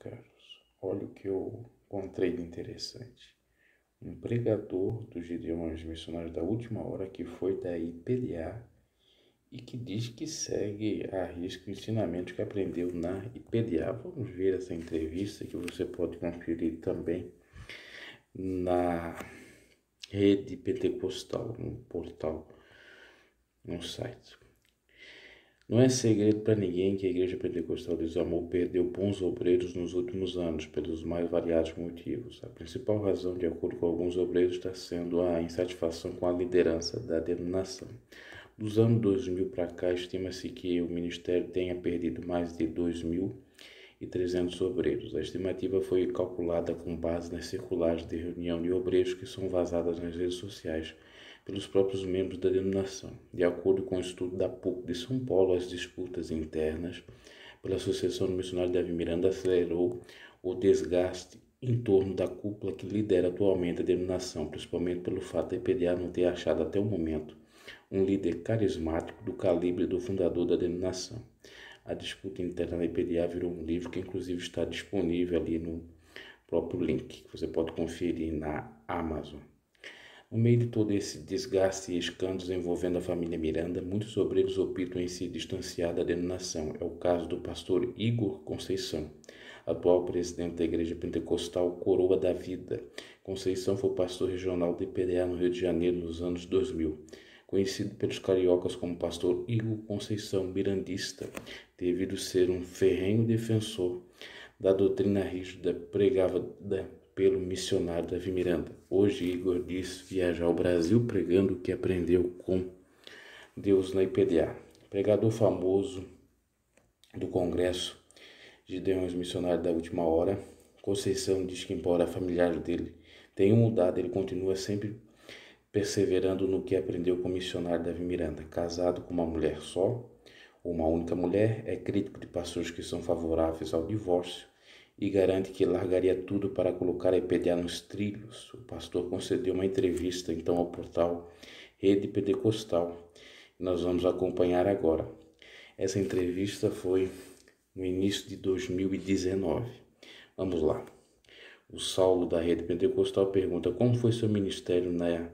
caros, olha o que eu encontrei de interessante. Um pregador dos Gideões Missionários da Última Hora que foi da IPDA e que diz que segue à risca o ensinamento que aprendeu na IPDA. Vamos ver essa entrevista que você pode conferir também na Rede Pentecostal, no portal, no site. Não é segredo para ninguém que a Igreja Pentecostal de Desamor perdeu bons obreiros nos últimos anos, pelos mais variados motivos. A principal razão, de acordo com alguns obreiros, está sendo a insatisfação com a liderança da denominação. Dos anos 2000 para cá, estima-se que o ministério tenha perdido mais de 2.300 obreiros. A estimativa foi calculada com base nas circulares de reunião de obreiros que são vazadas nas redes sociais pelos próprios membros da denominação. De acordo com o estudo da PUC de São Paulo, as disputas internas pela Associação do Missionário Davi Miranda acelerou o desgaste em torno da cúpula que lidera atualmente a denominação, principalmente pelo fato da IPDA não ter achado até o momento um líder carismático do calibre do fundador da denominação. A disputa interna da IPDA virou um livro que inclusive está disponível ali no próprio link, que você pode conferir na Amazon. No meio de todo esse desgaste e escândalos envolvendo a família Miranda, muitos obreiros optam em se distanciar da denominação. É o caso do pastor Igor Conceição, atual presidente da Igreja Pentecostal Coroa da Vida. Conceição foi pastor regional do IPDA no Rio de Janeiro nos anos 2000. Conhecido pelos cariocas como pastor Igor Conceição Mirandista, devido ser um ferrenho defensor da doutrina rígida pregada pelo missionário Davi Miranda. Hoje, Igor diz viajar ao Brasil pregando o que aprendeu com Deus na IPDA. Pregador famoso do Congresso Gideões Missionários da Última Hora, Conceição diz que, embora familiares dele tenham mudado, ele continua sempre perseverando no que aprendeu com o missionário Davi Miranda. Casado com uma mulher só, ou uma única mulher, é crítico de pastores que são favoráveis ao divórcio e garante que largaria tudo para colocar a IPDA nos trilhos. O pastor concedeu uma entrevista então ao portal Rede Pentecostal. Nós vamos acompanhar agora. Essa entrevista foi no início de 2019. Vamos lá. O Saulo da Rede Pentecostal pergunta: como foi seu ministério na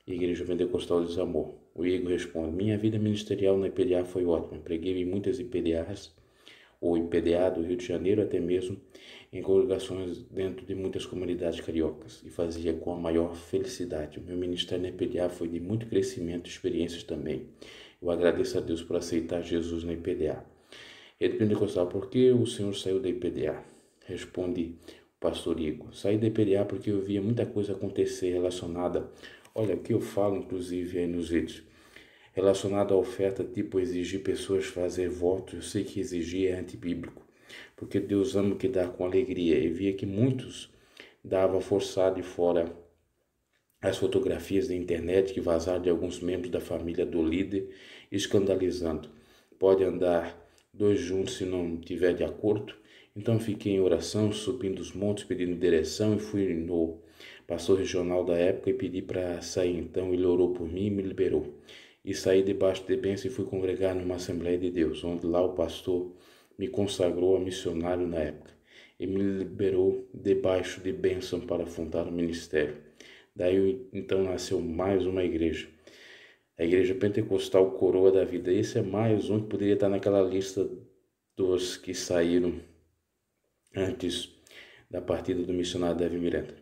Igreja Pentecostal de Desamor? O Igor responde: minha vida ministerial na IPDA foi ótima. Preguei em muitas IPDAs ou IPDA do Rio de Janeiro, até mesmo em congregações dentro de muitas comunidades cariocas, e fazia com a maior felicidade. O meu ministério na IPDA foi de muito crescimento e experiências também. Eu agradeço a Deus por aceitar Jesus na IPDA. Rede Pentecostal: por que o senhor saiu da IPDA? Responde o pastor Igor: saí da IPDA porque eu via muita coisa acontecer relacionada, olha o que eu falo inclusive aí nos vídeos, relacionado à oferta, tipo exigir pessoas fazer votos. Eu sei que exigir é antibíblico, porque Deus ama o que dá com alegria. E via que muitos davam forçado e fora as fotografias da internet que vazaram de alguns membros da família do líder, escandalizando. Pode andar dois juntos se não tiver de acordo. Então fiquei em oração, subindo os montes, pedindo direção, e fui no pastor regional da época e pedi para sair. Então ele orou por mim e me liberou. E saí debaixo de bênção e fui congregar numa Assembleia de Deus, onde lá o pastor me consagrou a missionário na época e me liberou debaixo de bênção para fundar o ministério. Daí então nasceu mais uma igreja, a Igreja Pentecostal Coroa da Vida. Esse é mais um que poderia estar naquela lista dos que saíram antes da partida do missionário Davi Miranda,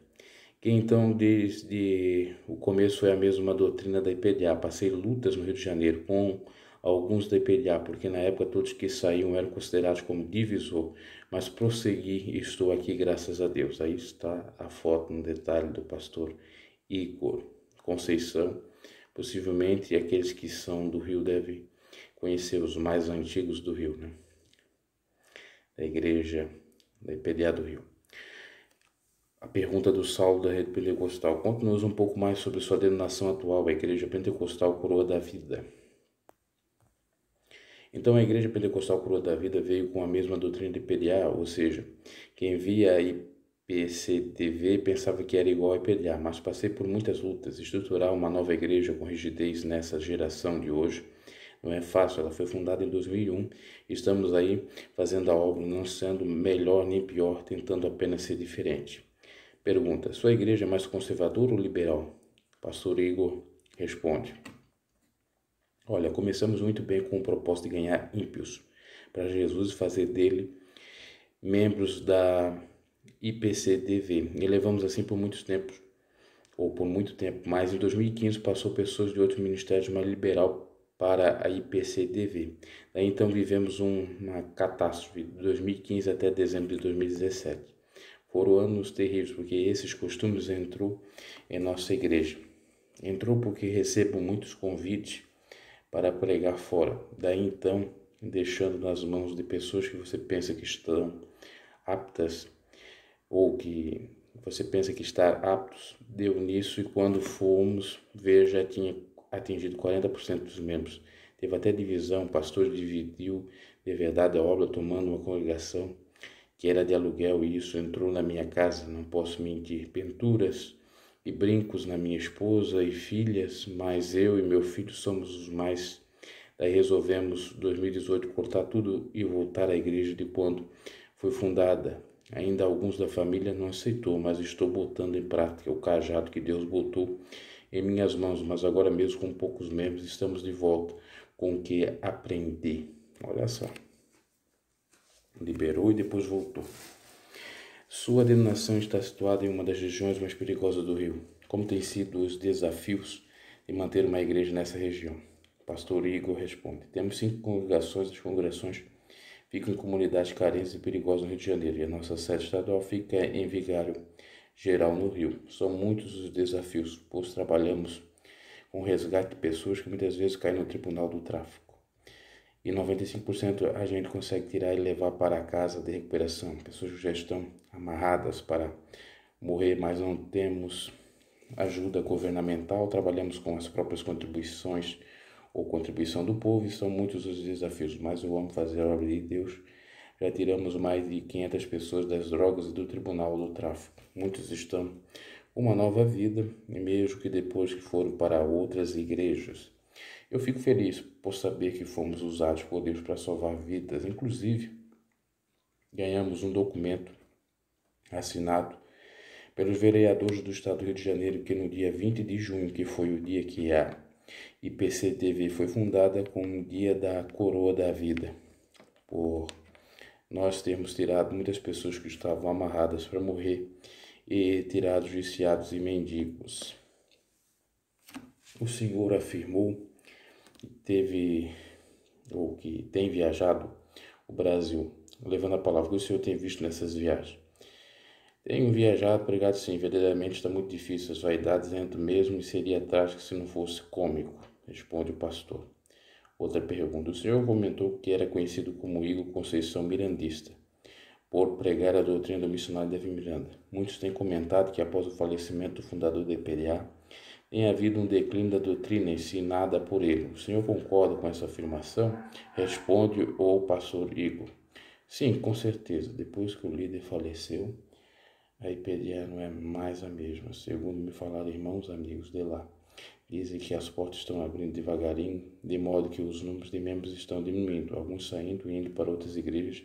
que então desde o começo foi a mesma doutrina da IPDA. Passei lutas no Rio de Janeiro com alguns da IPDA, porque na época todos que saíam eram considerados como divisor, mas prossegui e estou aqui graças a Deus. Aí está a foto no detalhe do pastor Igor Conceição. Possivelmente aqueles que são do Rio devem conhecer os mais antigos do Rio, né? Da igreja da IPDA do Rio. A pergunta do Saulo da Rede Pentecostal: conte-nos um pouco mais sobre sua denominação atual, a Igreja Pentecostal Coroa da Vida. Então a Igreja Pentecostal Coroa da Vida veio com a mesma doutrina de IPDA, ou seja, quem via a IPCTV pensava que era igual a IPDA, mas passei por muitas lutas. Estruturar uma nova igreja com rigidez nessa geração de hoje Não é fácil, ela foi fundada em 2001. Estamos aí fazendo a obra, não sendo melhor nem pior, tentando apenas ser diferente. Pergunta: sua igreja é mais conservadora ou liberal? Pastor Igor responde: olha, começamos muito bem com o propósito de ganhar ímpios para Jesus e fazer dele membros da IPCDV. E levamos assim por muitos tempos, ou por muito tempo, mas em 2015 passou pessoas de outros ministérios mais liberal para a IPCDV. Daí então vivemos uma catástrofe de 2015 até dezembro de 2017. Foram anos terríveis, porque esses costumes entrou em nossa igreja. Entrou porque recebo muitos convites para pregar fora. Daí então, deixando nas mãos de pessoas que você pensa que estão aptas, ou que você pensa que está aptos, deu nisso, e quando fomos ver, já tinha atingido 40% dos membros. Teve até divisão, o pastor dividiu de verdade a obra, tomando uma congregação que era de aluguel, e isso entrou na minha casa, não posso mentir. Pinturas e brincos na minha esposa e filhas, mas eu e meu filho somos os mais. Daí resolvemos, 2018, cortar tudo e voltar à igreja de quando foi fundada. Ainda alguns da família não aceitou, mas estou botando em prática o cajado que Deus botou em minhas mãos. Mas agora mesmo, com poucos membros, estamos de volta com o que aprendi. Olha só. Liberou e depois voltou. Sua denominação está situada em uma das regiões mais perigosas do Rio. Como têm sido os desafios de manter uma igreja nessa região? Pastor Igor responde: temos 5 congregações, as congregações ficam em comunidades carentes e perigosas no Rio de Janeiro, e a nossa sede estadual fica em Vigário Geral, no Rio. São muitos os desafios, pois trabalhamos com resgate de pessoas que muitas vezes caem no tribunal do tráfico. E 95% a gente consegue tirar e levar para a casa de recuperação. Pessoas que já estão amarradas para morrer, mas não temos ajuda governamental, trabalhamos com as próprias contribuições ou contribuição do povo, e são muitos os desafios, mas eu amo fazer a obra de Deus. Já tiramos mais de 500 pessoas das drogas e do tribunal do tráfico. Muitos estão com uma nova vida, mesmo que depois que foram para outras igrejas. Eu fico feliz por saber que fomos usados por Deus para salvar vidas. Inclusive, ganhamos um documento assinado pelos vereadores do estado do Rio de Janeiro, que no dia 20 de junho, que foi o dia que a IPCTV foi fundada, como o dia da coroa da vida, por nós termos tirado muitas pessoas que estavam amarradas para morrer e tirados viciados e mendigos. O Senhor afirmou que que tem viajado o Brasil, levando a palavra. O que o Senhor tem visto nessas viagens? Tenho viajado, pregado sim, verdadeiramente está muito difícil, as vaidades entram mesmo, e seria trágico se não fosse cômico, responde o pastor. Outra pergunta: o senhor comentou que era conhecido como Igor Conceição Mirandista, por pregar a doutrina do missionário Davi Miranda. Muitos têm comentado que após o falecimento do fundador da IPDA, tem havido um declínio da doutrina ensinada por ele. O senhor concorda com essa afirmação? Responde o pastor Igor. Sim, com certeza. Depois que o líder faleceu, a IPDA não é mais a mesma. Segundo me falaram irmãos amigos de lá, dizem que as portas estão abrindo devagarinho, de modo que os números de membros estão diminuindo, alguns saindo e indo para outras igrejas,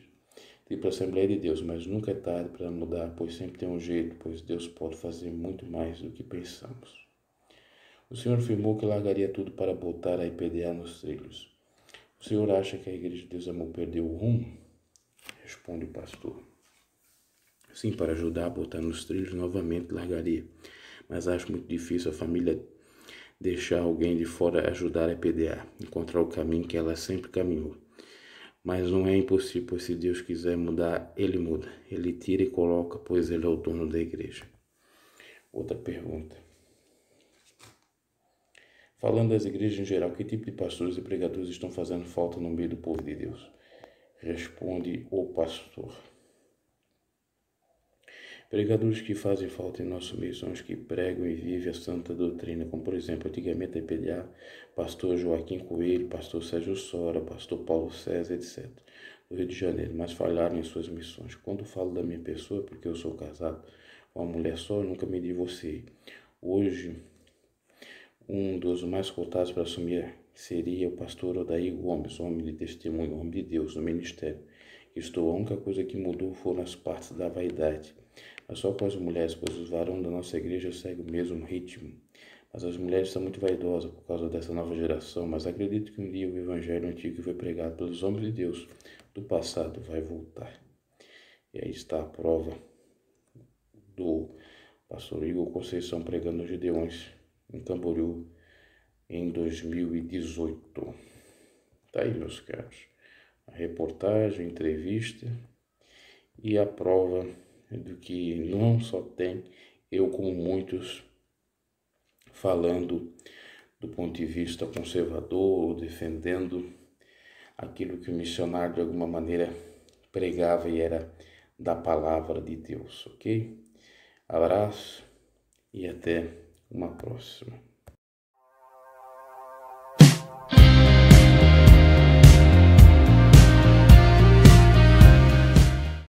tipo a Assembleia de Deus, mas nunca é tarde para mudar, pois sempre tem um jeito, pois Deus pode fazer muito mais do que pensamos. O Senhor afirmou que largaria tudo para botar a IPDA nos trilhos. O Senhor acha que a Igreja de Deus Amor perdeu o rumo? Responde o pastor. Sim, para ajudar a botar nos trilhos novamente largaria, mas acho muito difícil a família deixar alguém de fora ajudar a IPDA, encontrar o caminho que ela sempre caminhou. Mas não é impossível, pois se Deus quiser mudar, Ele muda. Ele tira e coloca, pois Ele é o dono da igreja. Outra pergunta. Falando das igrejas em geral, que tipo de pastores e pregadores estão fazendo falta no meio do povo de Deus? Responde o pastor. Pregadores que fazem falta em nosso meio são os que pregam e vivem a santa doutrina, como por exemplo, antigamente a IPDA, pastor Joaquim Coelho, pastor Sérgio Sora, pastor Paulo César, etc., do Rio de Janeiro, mas falharam em suas missões. Quando falo da minha pessoa, porque eu sou casado com uma mulher só, eu nunca me divorciei. Hoje, um dos mais cotados para assumir seria o pastor Odair Gomes, homem de testemunho, homem de Deus no ministério. Isto, a única coisa que mudou foram as partes da vaidade. Mas só com as mulheres, pois os varões da nossa igreja seguem o mesmo ritmo. Mas as mulheres são muito vaidosas por causa dessa nova geração, mas acredito que um dia o evangelho antigo que foi pregado pelos homens de Deus do passado vai voltar. E aí está a prova do pastor Igor Conceição pregando os Gideões em Camboriú em 2018. Tá aí, meus caros, a reportagem, a entrevista e a prova do que não só tem eu como muitos falando do ponto de vista conservador, defendendo aquilo que o missionário de alguma maneira pregava e era da palavra de Deus, ok? Abraço e até uma próxima.